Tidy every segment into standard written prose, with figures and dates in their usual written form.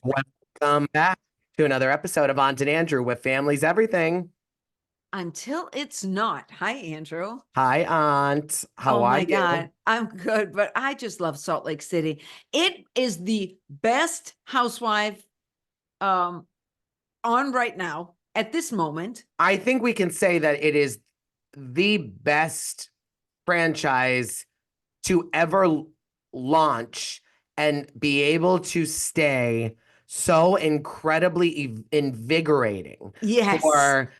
Welcome back to another episode of Aunt and Andrew with Family's Everything. Until it's not. Hi, Andrew. Hi, Aunt. How Oh are my you? God. I'm good, but I just love Salt Lake City. It is the best housewife on right now at this moment. I think we can say that it is the best franchise to ever launch and be able to stay so incredibly invigorating Yes. for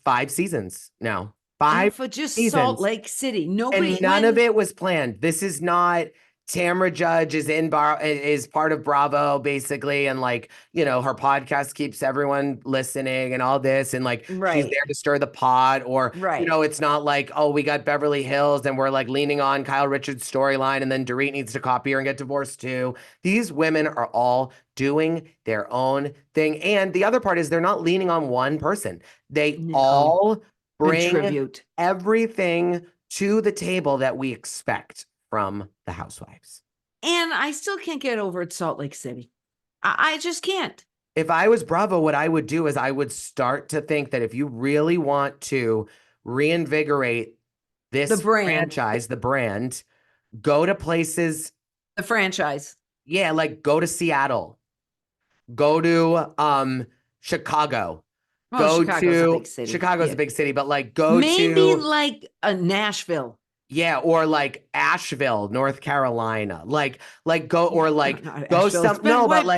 5 seasons now. And Five for just Salt seasons. Lake City. And none of it was planned. This is not Tamra Judge is part of Bravo basically, and her podcast keeps everyone listening and all this, and she's Right. there to stir the pot, or Right. it's not like, oh, we got Beverly Hills and we're like leaning on Kyle Richards' storyline, and then Dorit needs to copy her and get divorced too. These women are all doing their own thing, and the other part is they're not leaning on one person. They all bring Contribute everything to the table that we expect from the housewives. And I still can't get over it, Salt Lake City. I just can't. If I was Bravo, what I would do is I would start to think that if you really want to reinvigorate this franchise, the brand, go to places. The franchise. Yeah, like go to Seattle. Go to Chicago. Well, Chicago's a big city, but maybe like a Nashville. Yeah, or like Asheville, North Carolina. Go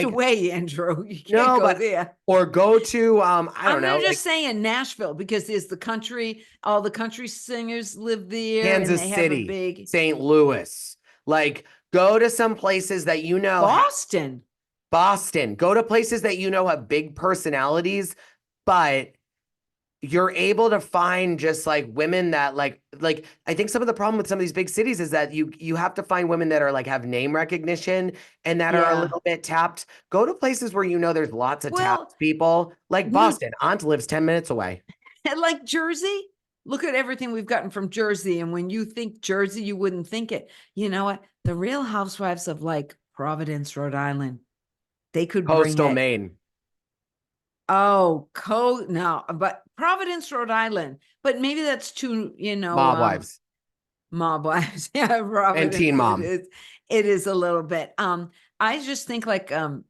away, Andrew. You can't go there. Or go to I don't know. I'm just saying Nashville, because there's the country, all the country singers live there. Kansas City, St. Louis. Go to some places that Boston. Go to places that have big personalities, but you're able to find just women that I think some of the problem with some of these big cities is that you have to find women that are have name recognition and that are a little bit tapped. Go to places where there's lots of tapped people, like Boston. Aunt lives 10 minutes away. Like Jersey. Look at everything we've gotten from Jersey. And when you think Jersey, you wouldn't think it. You know what? The Real Housewives of Providence, Rhode Island. They could Coastal Maine. Oh, no, but Providence, Rhode Island. But maybe that's too, Mob wives. Mob wives. Yeah, Providence. And Teen Mom. It is a little bit. I just think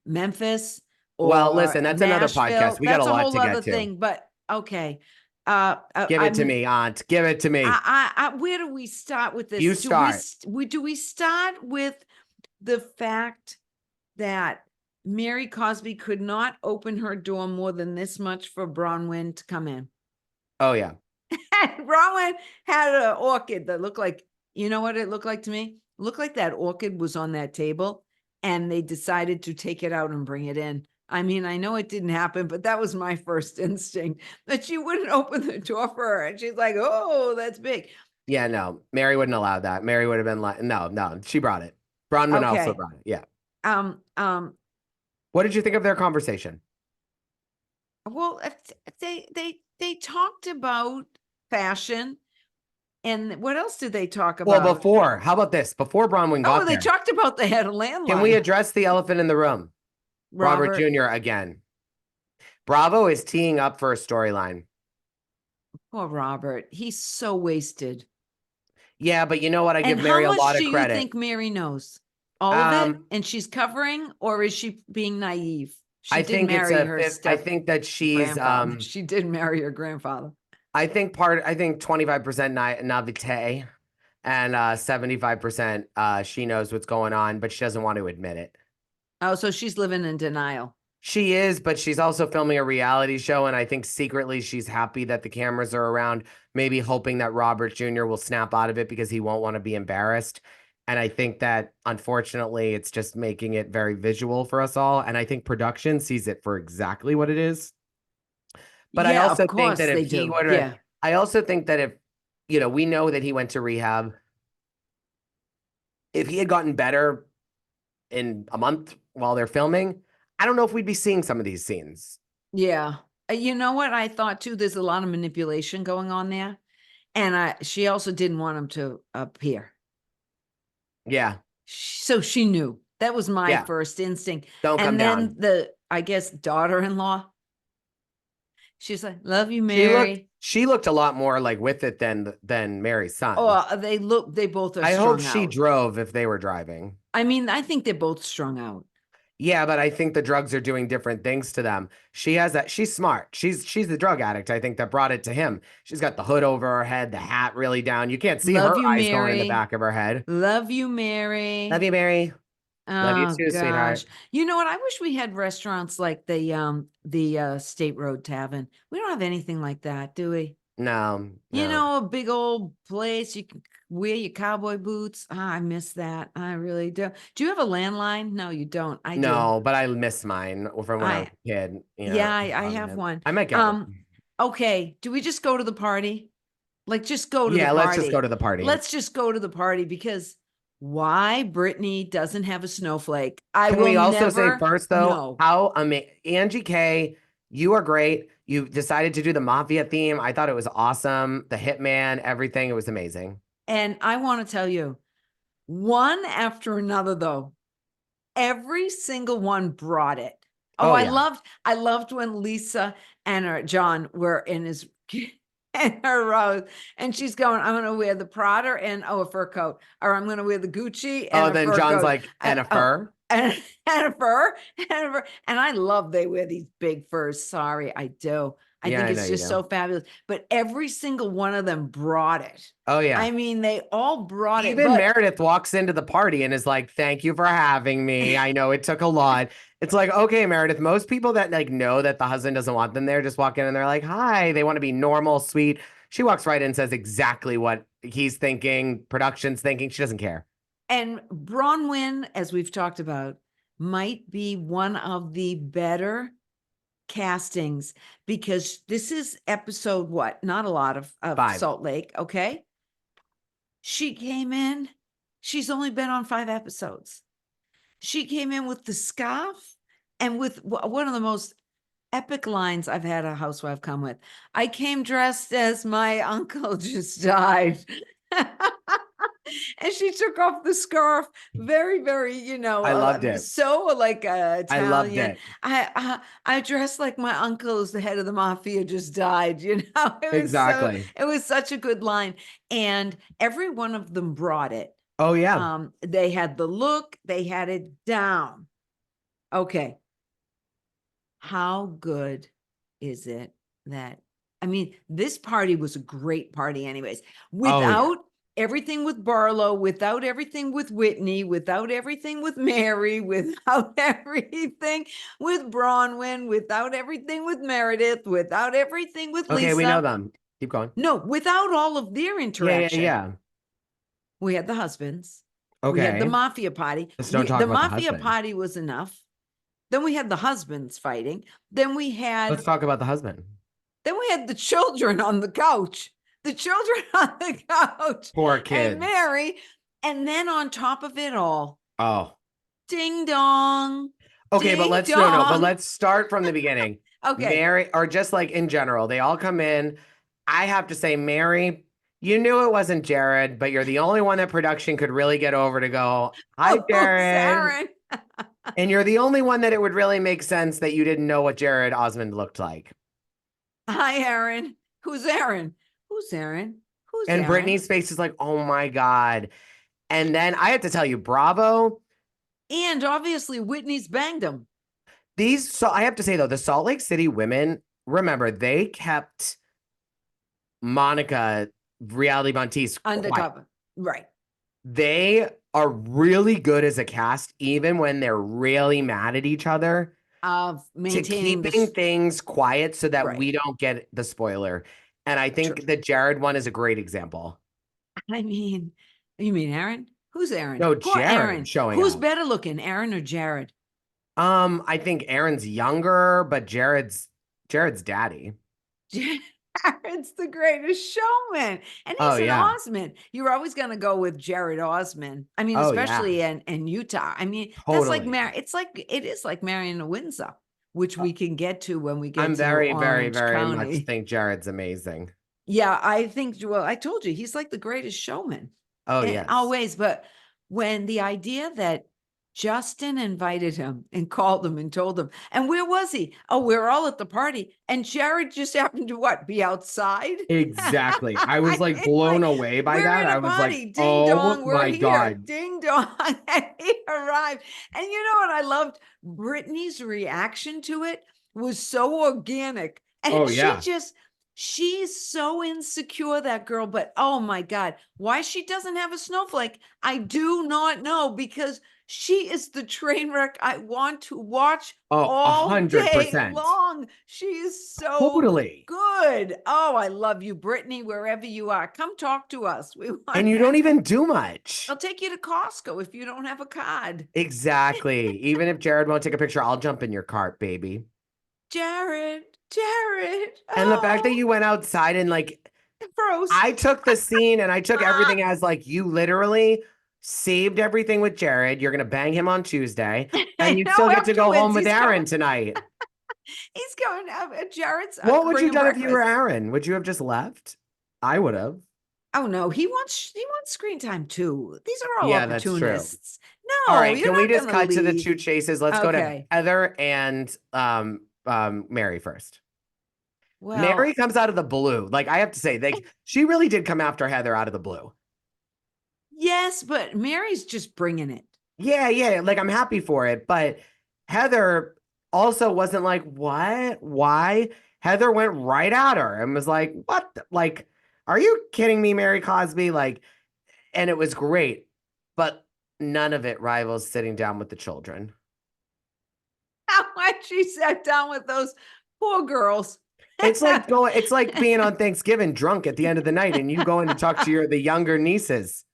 Memphis. Well, listen, that's Nashville. Another podcast. We got a lot to get to. Thing, but okay. Give it to me, Aunt. Give it to me. Where do we start with this? You start. Do we start with the fact that Mary Cosby could not open her door more than this much for Bronwyn to come in? Oh, yeah. Bronwyn had an orchid that looked like, you know what it looked like to me? It looked like that orchid was on that table and they decided to take it out and bring it in. I mean, I know it didn't happen, but that was my first instinct, that she wouldn't open the door for her. And she's like, oh, that's big. Yeah, no, Mary wouldn't allow that. Mary would have been like, no, she brought it. Bronwyn also brought it. Yeah. What did you think of their conversation? Well, they talked about fashion. And what else did they talk about? Well, how about this? Before Bronwyn got there. They talked about they had a landline. Can we address the elephant in the room? Robert Jr. again. Bravo is teeing up for a storyline. Poor Robert. He's so wasted. Yeah, but you know what? I give Mary a lot of credit. How much do you think Mary knows? All of it? And she's covering, or is she being naive? I think that she's she did marry her grandfather. I think 25% naivete and 75% she knows what's going on, but she doesn't want to admit it. Oh, so she's living in denial. She is, but she's also filming a reality show, and I think secretly she's happy that the cameras are around, maybe hoping that Robert Jr. will snap out of it because he won't want to be embarrassed. And I think that, unfortunately, it's just making it very visual for us all. And I think production sees it for exactly what it is. But I also think that if he would have, I also think that if, we know that he went to rehab. If he had gotten better in a month while they're filming, I don't know if we'd be seeing some of these scenes. Yeah. You know what I thought too? There's a lot of manipulation going on there. And she also didn't want him to appear. Yeah. So she knew. That was my Yeah. first instinct. Don't come And then down. I guess, daughter-in-law, she's like, love you, She looked Mary. she looked a lot more like with it than Mary's son. Oh, they both are I hope strung she out. drove if they were driving. I mean, I think they're both strung out. Yeah, but I think the drugs are doing different things to them. She has that. She's smart. She's the drug addict, I think, that brought it to him. She's got the hood over her head, the hat really down. You can't see Love her you, eyes going in the Mary. back of her head. Love you, Love Mary. you, Mary. Love you Oh too, gosh. sweetheart. You know what? I wish we had restaurants like the State Road Tavern. We don't have anything like that, do we? No, You no. know, a big old place you can wear your cowboy boots. I miss that. I really do. Do you have a landline? No, you don't. I do. No, but I miss mine from when I was I a kid. Yeah, I I love have it. one. I might get one. Okay. Do we just go to the party? Like, just go to the Yeah, let's just go party. to the party. Let's just go to the party, because why Brittany doesn't have a snowflake? I Can will we also say never first though, know. how amazing Angie K, you are great. You decided to do the Mafia theme. I thought it was awesome. The Hitman, everything. It was amazing. And I want to tell you, one after another, though, every single one brought it. Oh, Oh yeah. I loved when Lisa and John were in his in her rose, and she's going, I'm going to wear the Prada and a fur coat, or I'm going to wear the Gucci and Oh, a then fur John's coat. like, and a fur. And, and a fur, and I love they wear these big furs. Sorry, I do. I Yeah, think I know it's you just do. so fabulous. But every single one of them brought it. Oh yeah. I mean, they all brought it. Even But Meredith walks into the party and is like, thank you for having me. I know it took a lot. It's like, okay, Meredith, most people that like know that the husband doesn't want them there just walk in and they're like, hi, they want to be normal, sweet. She walks right in and says exactly what he's thinking, production's thinking. She doesn't care. And Bronwyn, as we've talked about, might be one of the better castings, because this is episode what? Not a lot of 5. Salt Lake. Okay. She came in. She's only been on 5 episodes. She came in with the scarf and with one of the most epic lines I've had a housewife come with. I came dressed as my uncle just died. And she took off the scarf. Very, very, I loved it. so like Italian. I loved it. I dressed like my uncle, who's the head of the mafia, just died. It was Exactly. it was such a good line, and every one of them brought it. Oh yeah. They had the look, they had it down. Okay. How good is it that, I mean, this party was a great party anyways. Without everything with Barlow, without everything with Whitney, without everything with Mary, without everything with Bronwyn, without everything with Meredith, without everything with Lisa. Okay, we know them. Keep going. No, without all of their interaction. Yeah. We had the husbands. Okay. We had the Mafia party. Let's don't talk The about the Mafia husband. party was enough. Then we had the husbands fighting. Then we had Let's talk about the husband. Then we had the children on the couch. The children on the couch. Poor kids. And Mary. And then on top of it all, Oh. ding dong. Okay, but let's but let's start from the beginning. Okay. Mary, or just like in general, they all come in. I have to say, Mary, you knew it wasn't Jared, but you're the only one that production could really get over to go, hi, Jared. And you're the only one that it would really make sense that you didn't know what Jared Osmond looked like. Hi, Aaron. Who's Aaron? Who's Aaron? Who's And Aaron? Brittany's face is like, oh my God. And then I have to tell you, bravo. And obviously Whitney's banged him. So I have to say though, the Salt Lake City women, remember, they kept Monica Reality Monteith undercover. Right. They are really good as a cast, even when they're really mad at each other. Of maintaining keeping things quiet so that Right. we don't get the spoiler. And I think the Jared one is a great example. I mean, you mean Aaron? Who's Aaron? No, Poor Jared Aaron. showing Who's up. better looking, Aaron or Jared? I think Aaron's younger, but Jared's daddy. Jared's the greatest showman, and he's an Osmond. You're always going to go with Jared Osmond. I mean, especially in Utah. I mean, that's like it is like marrying a Windsor, which we can get to when we get. I'm to very, Orange very County. much think Jared's amazing. Yeah, I think. Well, I told you he's like the greatest showman. Oh yeah, always. But when the idea that Justin invited him and called him and told him. And where was he? Oh, we were all at the party. And Jared just happened to what? Be outside? Exactly. I was like It's blown like, away by we're that. at I a was like, party. Ding oh dong, we're my here. God. Ding dong. And he arrived. And you know what I loved? Brittany's reaction to it was so organic. And Oh yeah. she's so insecure, that girl. But oh my God, why she doesn't have a snowflake, I do not know, because she is the train wreck I want to watch Oh, all day 100%. long. She is so Totally. good. Oh, I love you, Brittany, wherever you are. Come talk to us. We want And you don't even do much. I'll take you to Costco if you don't have a card. Exactly. Even if Jared won't take a picture, I'll jump in your cart, baby. Jared. And the fact that Oh, you went outside and like, gross. I took the scene and I took everything as like you literally saved everything with Jared. You're gonna bang him on Tuesday, and you still get to go home afterwards, with he's Aaron coming. tonight. He's going to have Jared's What would you bringing done if you were breakfast. Aaron? Would you have just left? I would have. Oh no, he wants screen time too. These are all Yeah, that's true. opportunists. All No, right, you're can we not just gonna cut to the leave. two chases? Let's go to Okay. Heather and Mary first. Well, Mary comes out of the blue. Like I have to say, like she really did come after Heather out of the blue. yes, but Mary's just bringing it. Yeah, yeah. Like I'm happy for it. But Heather also wasn't like, what? Why? Heather went right at her and was like, what? Like, are you kidding me, Mary Cosby? Like, and it was great. But none of it rivals sitting down with the children. How much she sat down with those poor girls. It's like being on Thanksgiving drunk at the end of the night and you going to talk to the younger nieces.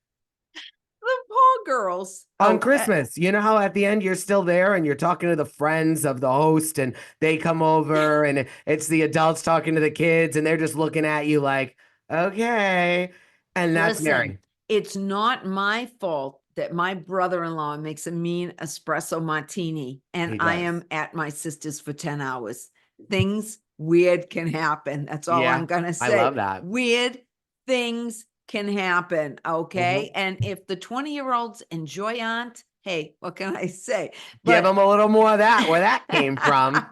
The poor girls. On Oh, Christmas, you know how at the end you're still there and you're talking to the friends of the host and they come over and it's the adults talking to the kids and they're just looking at you like, okay. And that's listen, Mary. it's not my fault that my brother-in-law makes a mean espresso martini and He I does. am at my sister's for 10 hours. Things weird can happen. That's all Yeah, I'm gonna I say. love that. Weird things can happen, okay? And if the 20-year-olds enjoy aunt, hey, what can I say? Give them a little more of that, where that came from.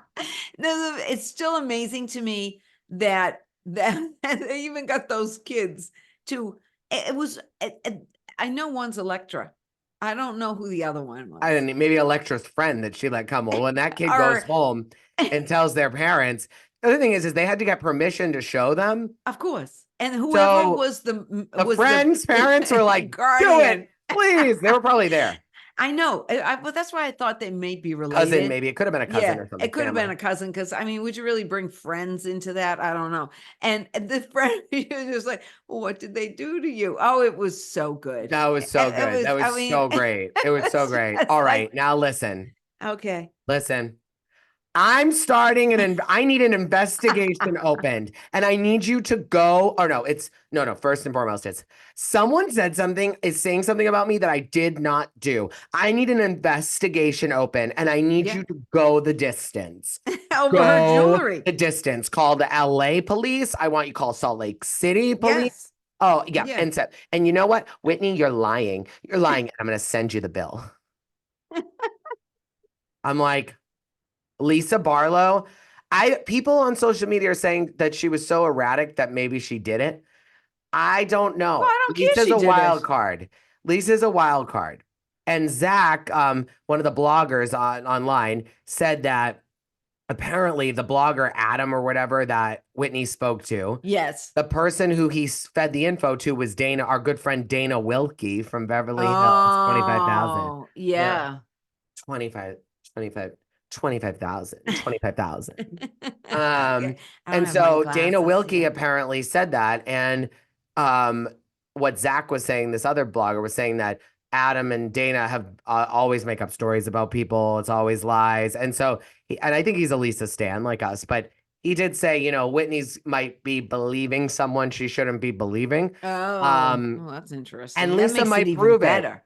It's still amazing to me that they even got those kids to. It was. I know one's Electra. I don't know who the other one was. I didn't, maybe Electra's friend that she let come. Well, when that kid goes Or home and tells their parents, the other thing is they had to get permission to show them. of course, and whoever So was the friends' parents were like, do it, please. They were probably there. I know, but that's why I thought they may be related. Cousin, maybe. It could have been a cousin Yeah, or something. it could have been Family. a cousin, because I mean, would you really bring friends into that? I don't know. And the friend was just like, well, what did they do to you? Oh, it was so good. That was so It good. That was I mean, so great. It was so great. it's All like, right, now listen. okay. Listen. I'm starting I need an investigation opened and I need you to go. Or no, no, first and foremost, it's someone is saying something about me that I did not do. I need an investigation open and I need Yeah. you to go the distance. Over her Go jewelry. the distance. Call the LA police. I want you to call Salt Lake City police. Yes. Oh, yeah. Yeah. And you know what? Whitney, you're lying. You're lying. And I'm going to send you the bill. I'm like, Lisa Barlow. People on social media are saying that she was so erratic that maybe she did it. I don't know. Well, I don't care. Lisa's She a did wild it. card. Lisa's a wild card. And Zach, one of the bloggers online, said that apparently the blogger Adam or whatever that Whitney spoke to, Yes. the person who he fed the info to was Dana, our good friend Dana Wilkie from Beverly Hills, 25,000. Oh, yeah. 25, 25. 25,000, 25,000. Okay. I don't And have so my Dana glasses Wilkie here. apparently said that. And what Zach was saying, this other blogger was saying that Adam and Dana have always make up stories about people. It's always lies. And so, and I think he's a Lisa stan like us, but he did say, you know, Whitney's might be believing someone she shouldn't be believing. Oh, well, that's interesting. And That Lisa makes it might even prove better. it.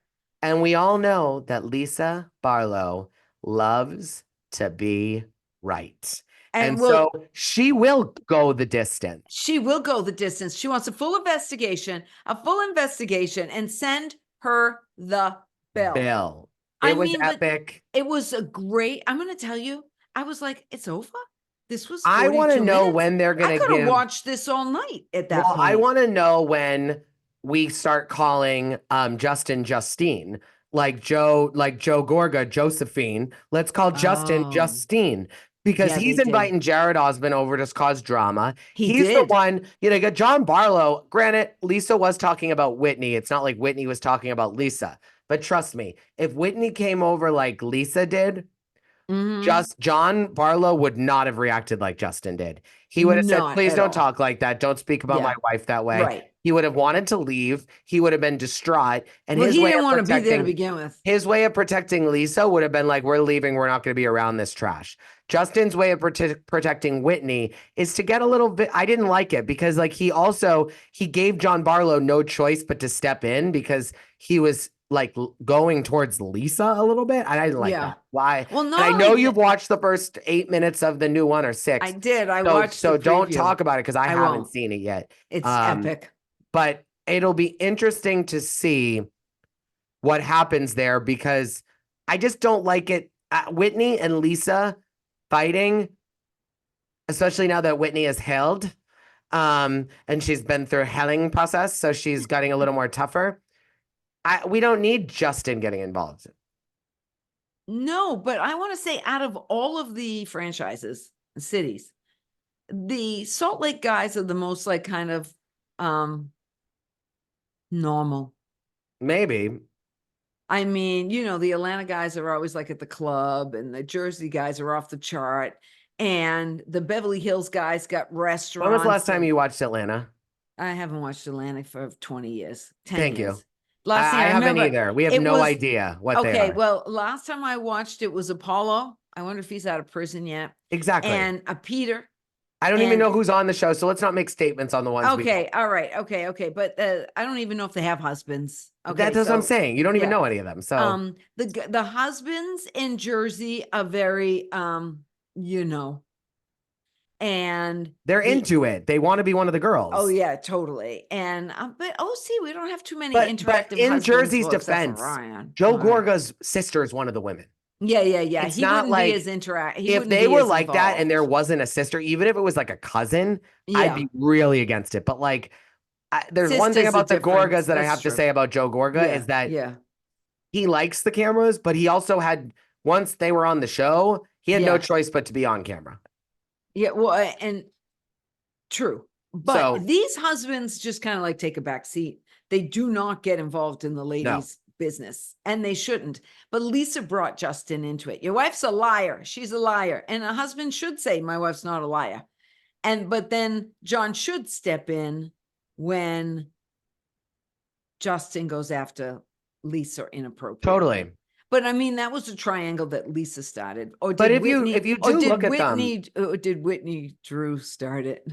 And we all know that Lisa Barlow loves to be right. And so she will go the distance. She will go the distance. She wants a full investigation, and send her the bill. I It was mean, but epic. it was a great, I'm going to tell you, I was like, it's over. This was I want to 42 know minutes. when they're I going to could have give. watched this all night at that Well, I point. want to know when we start calling Justin Justine, like Joe Gorga, Josephine. Let's call Justin Oh, Justine because yeah, they he's did. inviting Jared Osmond over to cause drama. He He's the did. one, you got John Barlow. Granted, Lisa was talking about Whitney. It's not like Whitney was talking about Lisa. But trust me, if Whitney came over like Lisa did, Mhm. John Barlow would not have reacted like Justin did. He would have said, Not please at don't all. talk like that. Don't speak about my Yeah, wife that way. right. He would have wanted to leave. He would have been distraught. And Well, his he way didn't of want to be there to protecting begin with. his way of protecting Lisa would have been like, we're leaving. We're not going to be around this trash. Justin's way of protecting Whitney is to get a little bit. I didn't like it because like he gave John Barlow no choice but to step in because he was like going towards Lisa a little bit. And I didn't like Yeah. that. Why? Well, And not I only know that, you've watched the first 8 minutes of the new one or six. I did. I So, watched the don't preview. talk about it because I haven't won't. seen it yet. It's epic. But it'll be interesting to see what happens there because I just don't like it. Whitney and Lisa fighting, especially now that Whitney is held, and she's been through a helling process, so she's getting a little more tougher. We don't need Justin getting involved. No, but I want to say out of all of the franchises, cities, the Salt Lake guys are the most like kind of normal. Maybe. I mean, the Atlanta guys are always like at the club and the Jersey guys are off the chart. And the Beverly Hills guys got restaurants. When was the last time you watched Atlanta? I haven't watched Atlanta for 20 years, 10 Thank years. you. Last thing I haven't remember, either. We have it no was- idea what they Okay, are. well, last time I watched it was Apollo. I wonder if he's out of prison yet. Exactly. And a Peter. I don't even and- know who's on the show, so let's not make statements on the ones we Okay, know. all right, okay. But I don't even know if they have husbands. Okay, That's what I'm so, saying. You don't even yeah. know any of them. So the husbands in Jersey are very and they're into it. They want to be one of the girls. oh yeah, totally. And but see, we don't have too many But interactive in husbands, Jersey's well, except for defense, Ryan. Joe Ryan. Gorga's sister is one of the women. Yeah. It's He not wouldn't like be as interactive. if they were like that and there wasn't a sister, even if it was like a cousin, I'd be really against it. But like, there's one thing Sisters are about the different. Gorgas that I That's have to true. say about Joe Gorga is that he likes the cameras, but he also had, once they were on the show, he had no choice but to be on camera. Yeah, well, and true. But So- these husbands just kind of like take a back seat. They do not get involved in the ladies' business, and they shouldn't. But Lisa brought Justin into it. Your wife's a liar. She's a liar. And a husband should say, my wife's not a liar. But then John should step in when Justin goes after Lisa inappropriately. Totally. But I mean, that was a triangle that Lisa started. Or did But if Whitney, you or do did look at them- Whitney, or did Whitney Drew start it?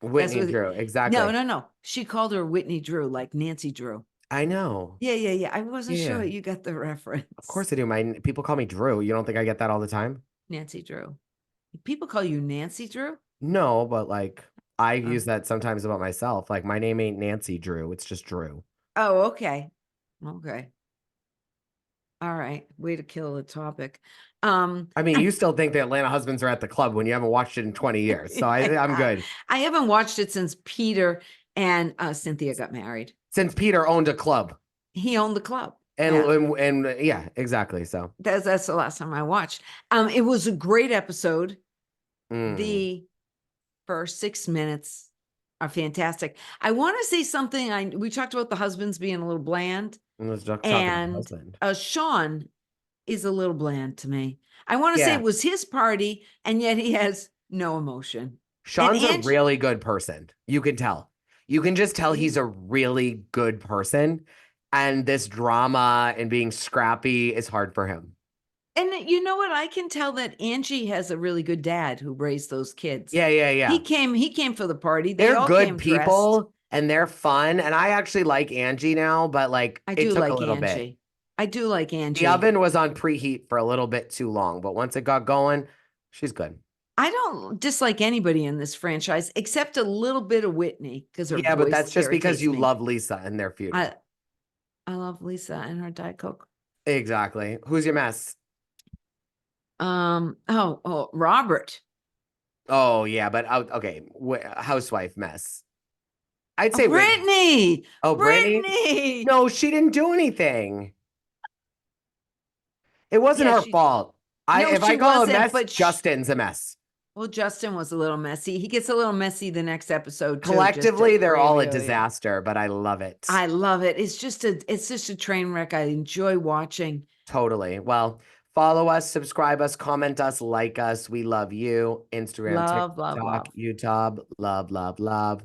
Whitney what- Drew, exactly. No. She called her Whitney Drew, like Nancy Drew. I know. Yeah. I wasn't Yeah. sure you got the reference. Of course I do. My people call me Drew. You don't think I get that all the time? Nancy Drew. People call you Nancy Drew? No, but like I use that sometimes about myself. Like my name ain't Nancy Drew. It's just Drew. Oh, okay. Okay. All right. Way to kill the topic. I mean, you still think the Atlanta husbands are at the club when you haven't watched it in 20 years. So I'm good. I haven't watched it since Peter and Cynthia got married. Since Peter owned a club. He owned the club. And yeah, exactly. So that's the last time I watched. It was a great episode. The first 6 minutes are fantastic. I want to say something. We talked about the husbands being a little bland. And Sean is a little bland to me. I want to say it was his party, and yet he has no emotion. Sean's a really good person. You can tell. You can just tell he's a really good person. And this drama and being scrappy is hard for him. And you know what? I can tell that Angie has a really good dad who raised those kids. Yeah. He came for the party. They're good people and they're fun. And I actually like Angie now, but like I do it took like a little Angie. bit. I do like Angie. The oven was on preheat for a little bit too long, but once it got going, she's good. I don't dislike anybody in this franchise except a little bit of Whitney because her but that's just because you me. love Lisa and their feud. I love Lisa and her Diet Coke. Exactly. Who's your mess? Robert. Oh yeah, but okay, housewife mess. I'd Oh, say Whitney. Brittany. Oh, Brittany? Brittany. No, she didn't do anything. It wasn't Yeah, her she. fault. No, If I she call a wasn't. mess, But Justin's a mess. well, Justin was a little messy. He gets a little messy the next episode too. Just Collectively, to they're all a preview you. disaster, but I love it. I love it. It's just a train wreck. I enjoy watching. Totally. Well, follow us, subscribe us, comment us, like us. We love you. Instagram, Love, love, TikTok, love. YouTube. Love, love, love.